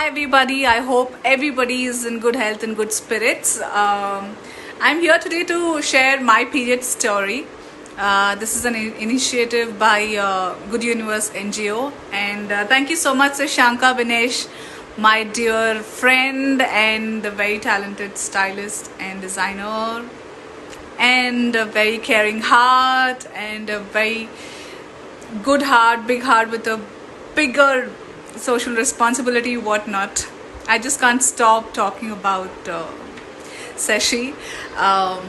everybody. I hope everybody is in good health and good spirits. I'm here today to share my period story. This is an initiative by Good Universe NGO, and thank you so much, Shanka Binesh, my dear friend and a very talented stylist and designer, and a very caring heart, and a very good heart, big heart with a bigger social responsibility, whatnot. I just can't stop talking about Seshi. Um,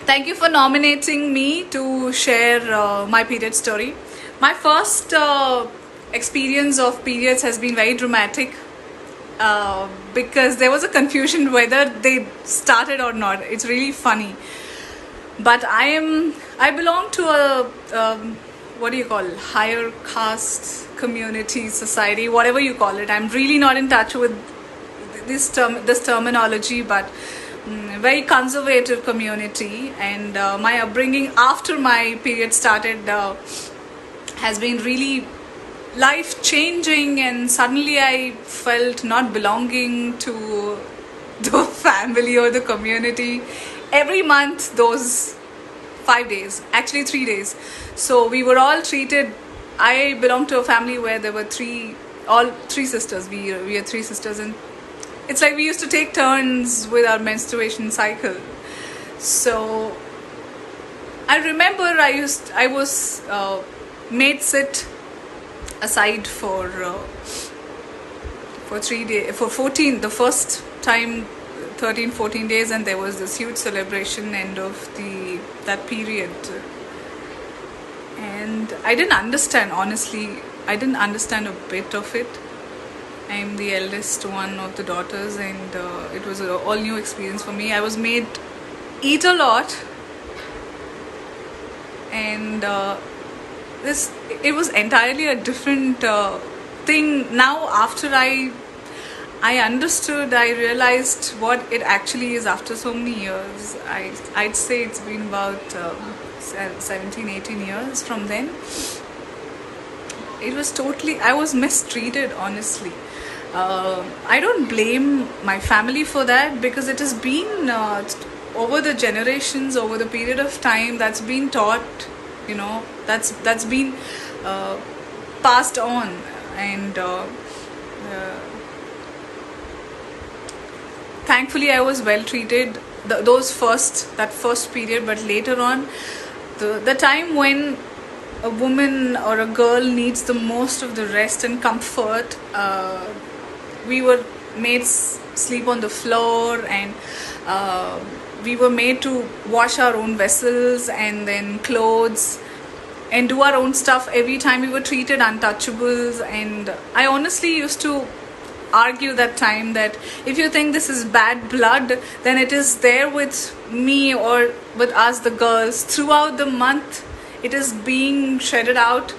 Thank you for nominating me to share my period story. My first experience of periods has been very dramatic because there was a confusion whether they started or not. It's really funny. But I belong to a what do you call, higher caste community, society, whatever you call it. I'm really not in touch with this terminology, but very conservative community, and my upbringing after my period started has been really life changing, and suddenly I felt not belonging to the family or the community. Every month, those 5 days, actually 3 days, so we were all treated. I belong to a family where there were all three sisters. We are three sisters, and it's like we used to take turns with our menstruation cycle. So I remember I was made sit aside for 3 days, for 14, the first time 13-14 days, and there was this huge celebration end of that period. And I didn't understand, honestly. I didn't understand a bit of it. I'm the eldest one of the daughters, and it was an all new experience for me. I was made eat a lot, and it was entirely a different thing. Now, after I understood, I realized what it actually is after so many years. I'd say it's been about 17-18 years from then. It was totally, I was mistreated, honestly. I don't blame my family for that, because it has been over the generations, over the period of time, that's been taught, that's been passed on. And thankfully I was well treated that first period. But later on, the time when a woman or a girl needs the most of the rest and comfort, we were made sleep on the floor, and we were made to wash our own vessels and then clothes and do our own stuff. Every time we were treated untouchables. And I honestly used to argue that time that if you think this is bad blood, then it is there with me or with us, the girls. Throughout the month, it is being shredded out,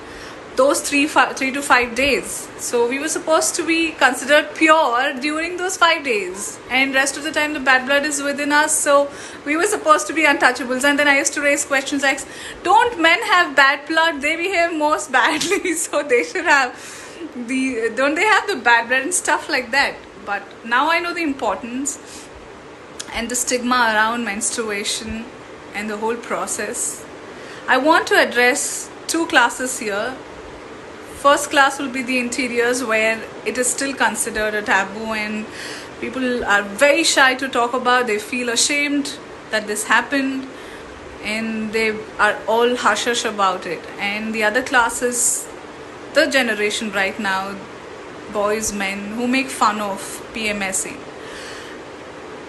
those 3 to 5 days. So we were supposed to be considered pure during those 5 days, and rest of the time the bad blood is within us, so we were supposed to be untouchables. And then I used to raise questions like, don't men have bad blood? They behave most badly, so they should have don't they have the bad blood and stuff like that. But now I know the importance and the stigma around menstruation and the whole process. I want to address 2 classes here. First class will be the interiors, where it is still considered a taboo and people are very shy to talk about. They feel ashamed that this happened, and they are all hush-hush about it. And the other class is the generation right now, boys, men, who make fun of PMSing.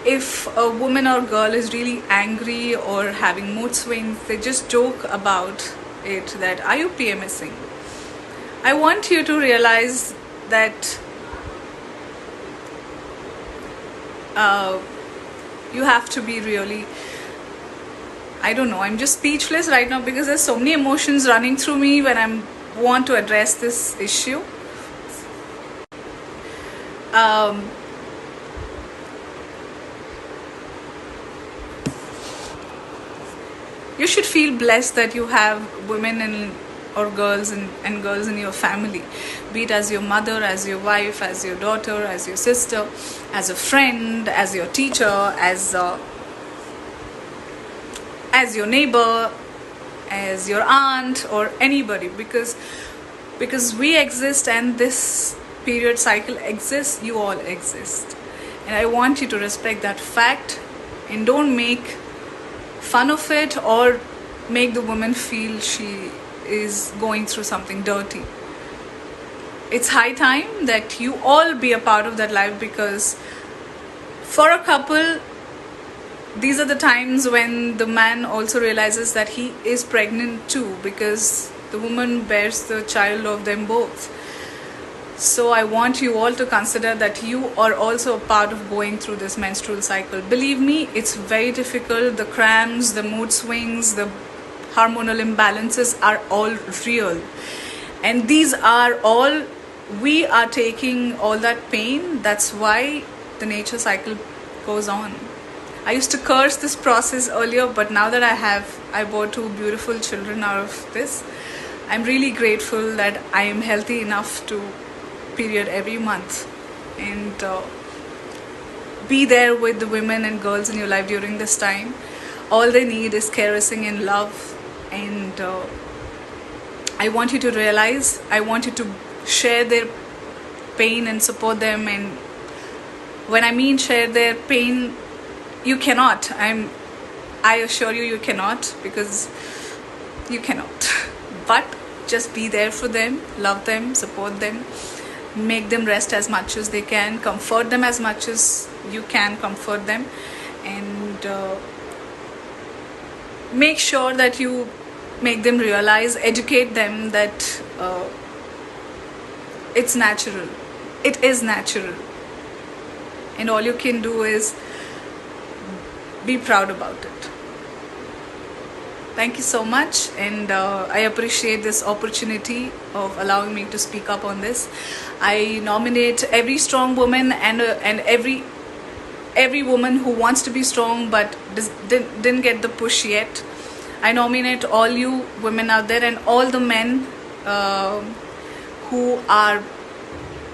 If a woman or girl is really angry or having mood swings, they just joke about it, that, are you PMSing? I want you to realize that you have to be really, I don't know, I'm just speechless right now, because there's so many emotions running through me when I want to address this issue. You should feel blessed that you have women in or girls and girls in your family, be it as your mother, as your wife, as your daughter, as your sister, as a friend, as your teacher, as your neighbor, as your aunt, or anybody, because we exist and this period cycle exists. You all exist, and I want you to respect that fact and don't make fun of it or make the woman feel she is going through something dirty. It's high time that you all be a part of that life, because for a couple, these are the times when the man also realizes that he is pregnant too, because the woman bears the child of them both. So I want you all to consider that you are also a part of going through this menstrual cycle. Believe me, it's very difficult. The cramps, the mood swings, the hormonal imbalances are all real. And these are all, we are taking all that pain. That's why the nature cycle goes on. I used to curse this process earlier, but now that I bore 2 beautiful children out of this, I'm really grateful that I am healthy enough to period every month and be there with the women and girls in your life during this time. All they need is caressing and love, and I want you to realize, I want you to share their pain and support them. And when I mean share their pain, you cannot, I assure you, you cannot, because you cannot. But just be there for them, love them, support them, make them rest as much as they can, comfort them as much as you can comfort them, and make sure that you make them realize, educate them that it's natural. It is natural, and all you can do is be proud about it. Thank you so much, and I appreciate this opportunity of allowing me to speak up on this. I nominate every strong woman and every woman who wants to be strong but didn't get the push yet. I nominate all you women out there and all the men who are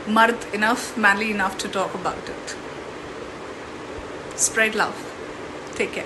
mard enough, manly enough to talk about it. Spread love. Take care.